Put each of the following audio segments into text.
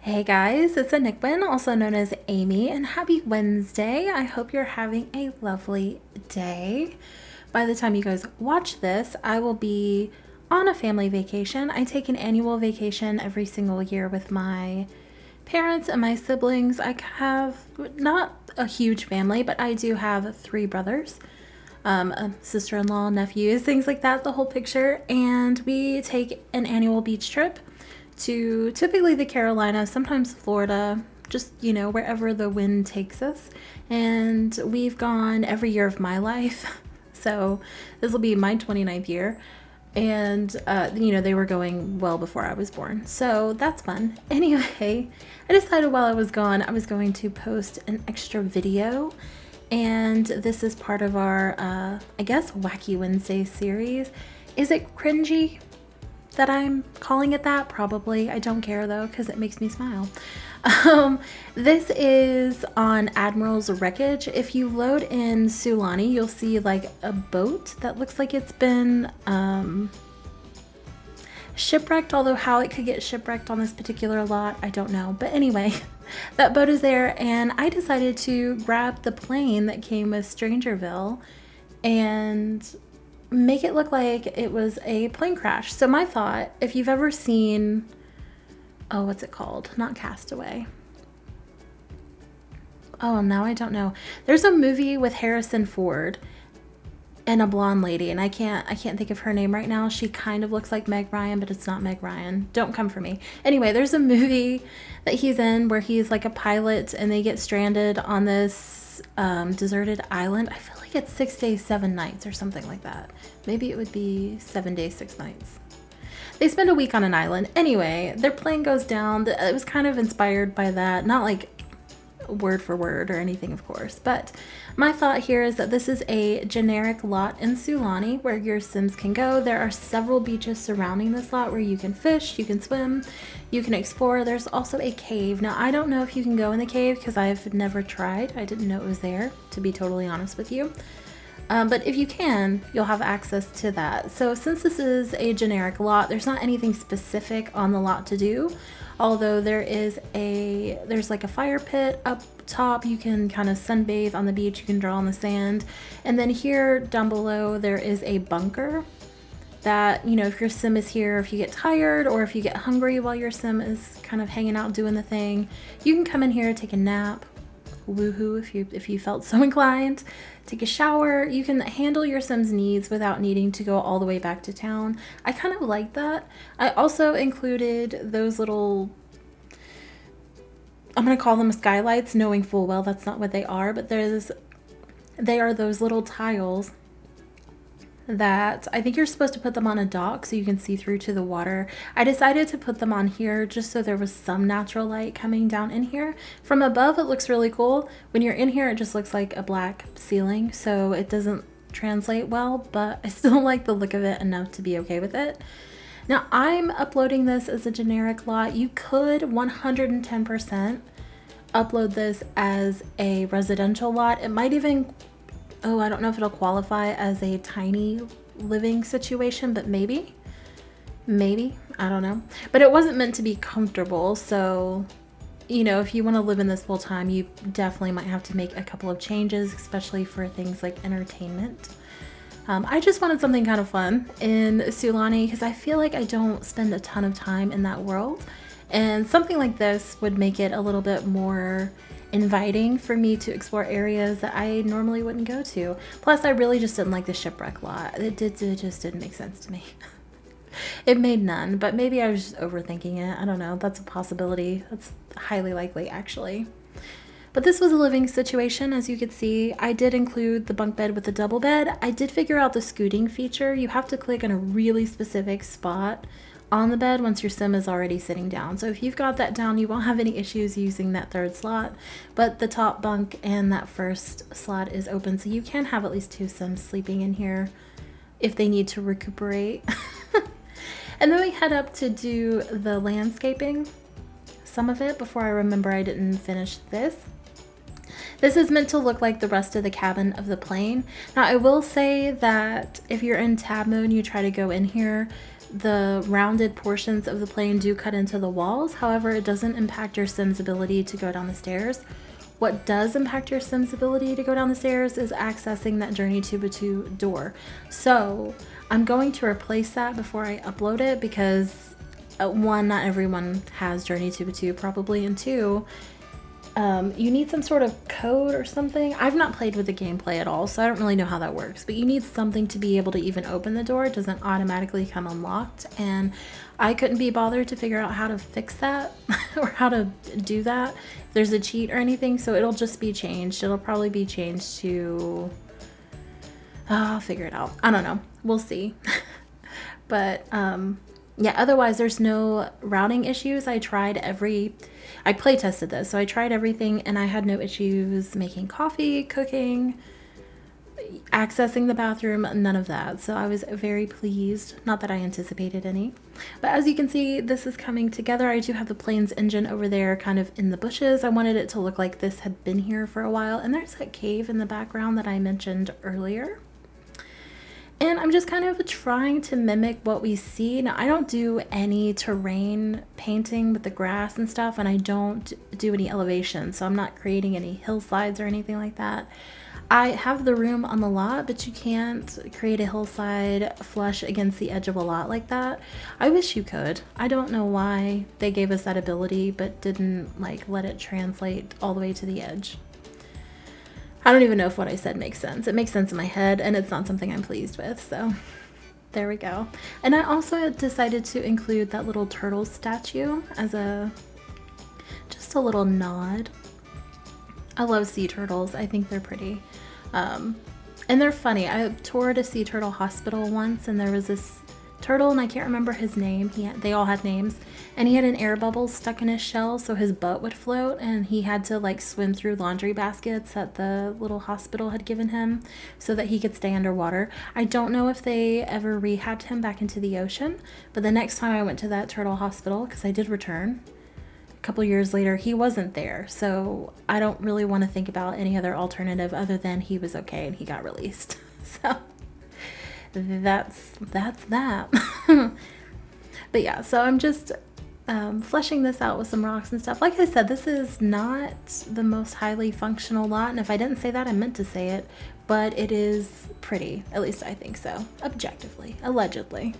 Hey guys, it's ANicWin, also known as Amy, and happy Wednesday. I hope you're having a lovely day. By the time you guys watch this, I will be on a family vacation. I take an annual vacation every single year with my parents and my siblings. I have not a huge family, but I do have 3 brothers, a sister-in-law, nephews, things like that, the whole picture. And we take an annual beach trip to typically the Carolinas, sometimes Florida, just, wherever the wind takes us. And we've gone every year of my life. So this will be my 29th year. And, they were going well before I was born. So that's fun. Anyway, I decided while I was gone, I was going to post an extra video. And this is part of our, Wacky Wednesday series. Is it cringy that I'm calling it that? Probably. I don't care though, because it makes me smile. This is on Admiral's Wreckage. If you load in Sulani, you'll see like a boat that looks like it's been shipwrecked, although how it could get shipwrecked on this particular lot, I don't know. But anyway, that boat is there, and I decided to grab the plane that came with Strangerville and make it look like it was a plane crash. So my thought, if you've ever seen, what's it called? Not Castaway. Oh, now I don't know. There's a movie with Harrison Ford and a blonde lady, and I can't think of her name right now. She kind of looks like Meg Ryan, but it's not Meg Ryan. Don't come for me. Anyway, there's a movie that he's in where he's like a pilot and they get stranded on this deserted island. I feel like it's 6 days, 7 nights or something like that. Maybe it would be 7 days, 6 nights. They spend a week on an island. Anyway, their plane goes down. It was kind of inspired by that. Not like word for word or anything, of course, but my thought here is that this is a generic lot in Sulani where your Sims can go. There are several beaches surrounding this lot where you can fish, you can swim, you can explore. There's also a cave. Now, I don't know if you can go in the cave because I've never tried. I didn't know it was there, to be totally honest with you. But if you can, you'll have access to that. So since this is a generic lot, there's not anything specific on the lot to do. Although there's like a fire pit up top. You can kind of sunbathe on the beach. You can draw on the sand. And then here down below, there is a bunker that, if your sim is here, if you get tired or if you get hungry while your sim is kind of hanging out doing the thing, you can come in here, take a nap. Woohoo, if you felt so inclined. Take a shower. You can handle your Sim's needs without needing to go all the way back to town. I kind of like that. I also included those little, I'm going to call them skylights, knowing full well that's not what they are, but they are those little tiles that I think you're supposed to put them on a dock so you can see through to the water. I decided to put them on here just so there was some natural light coming down in here. From above, it looks really cool. When you're in here, it just looks like a black ceiling, so it doesn't translate well, but I still like the look of it enough to be okay with it. Now, I'm uploading this as a generic lot. You could 110% upload this as a residential lot. It might even, I don't know if it'll qualify as a tiny living situation, but maybe, I don't know. But it wasn't meant to be comfortable, so, if you want to live in this full time, you definitely might have to make a couple of changes, especially for things like entertainment. I just wanted something kind of fun in Sulani because I feel like I don't spend a ton of time in that world, and something like this would make it a little bit more inviting for me to explore areas that I normally wouldn't go to. Plus, I really just didn't like the shipwreck lot. It just didn't make sense to me. It made none, but maybe I was just overthinking it. I don't know. That's a possibility. That's highly likely, actually. But this was a living situation, as you could see. I did include the bunk bed with the double bed. I did figure out the scooting feature. You have to click on a really specific spot on the bed once your sim is already sitting down. So if you've got that down, you won't have any issues using that 3rd slot, but the top bunk and that 1st slot is open, so you can have at least 2 sims sleeping in here if they need to recuperate. And then we head up to do the landscaping, some of it, before I remember I didn't finish this. This is meant to look like the rest of the cabin of the plane. Now, I will say that if you're in tab mode and you try to go in here, the rounded portions of the plane do cut into the walls. However, it doesn't impact your Sim's ability to go down the stairs. What does impact your Sim's ability to go down the stairs is accessing that Journey to Batu door. So I'm going to replace that before I upload it because one, not everyone has Journey to Batu probably, and two, you need some sort of code or something. I've not played with the gameplay at all, so I don't really know how that works, but you need something to be able to even open the door. It doesn't automatically come unlocked, and I couldn't be bothered to figure out how to fix that or how to do that. If there's a cheat or anything, so it'll just be changed. It'll probably be changed to, I'll figure it out. I don't know. We'll see. But yeah, otherwise there's no routing issues. I play tested this, so I tried everything and I had no issues making coffee, cooking, accessing the bathroom, none of that. So I was very pleased. Not that I anticipated any. But as you can see, this is coming together. I do have the plane's engine over there kind of in the bushes. I wanted it to look like this had been here for a while. And there's that cave in the background that I mentioned earlier. And I'm just kind of trying to mimic what we see. Now, I don't do any terrain painting with the grass and stuff, and I don't do any elevation, so I'm not creating any hillsides or anything like that. I have the room on the lot, but you can't create a hillside flush against the edge of a lot like that. I wish you could. I don't know why they gave us that ability, but didn't like let it translate all the way to the edge. I don't even know if what I said makes sense. It makes sense in my head, and it's not something I'm pleased with, so there we go. And I also decided to include that little turtle statue as just a little nod. I love sea turtles. I think they're pretty. And they're funny. I toured a sea turtle hospital once, and there was this turtle, and I can't remember his name. They all had names, and he had an air bubble stuck in his shell so his butt would float, and he had to like swim through laundry baskets that the little hospital had given him so that he could stay underwater. I don't know if they ever rehabbed him back into the ocean, but the next time I went to that turtle hospital, because I did return a couple years later, he wasn't there, so I don't really want to think about any other alternative other than he was okay and he got released. So that's that. But yeah, so I'm just fleshing this out with some rocks and stuff. Like I said, this is not the most highly functional lot, and if I didn't say that, I meant to say it, but it is pretty. At least I think so, objectively, allegedly.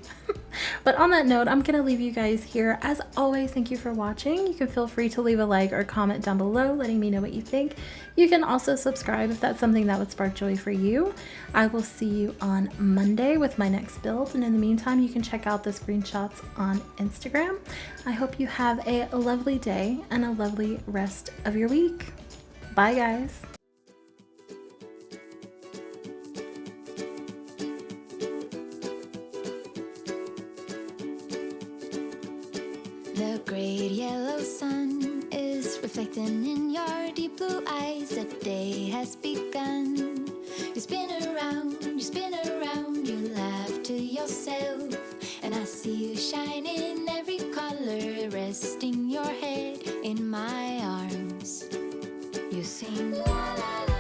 But on that note, I'm gonna leave you guys here. As always, thank you for watching. You can feel free to leave a like or comment down below letting me know what you think. You can also subscribe if that's something that would spark joy for you. I will see you on Monday with my next build, and in the meantime, you can check out the screenshots on Instagram. I hope you have a lovely day and a lovely rest of your week. Bye, guys. The great yellow sun is reflecting in your deep blue eyes. The day has begun. You spin around, you laugh to yourself, and I see you shine in every color, resting your head in my arms. You sing la la la.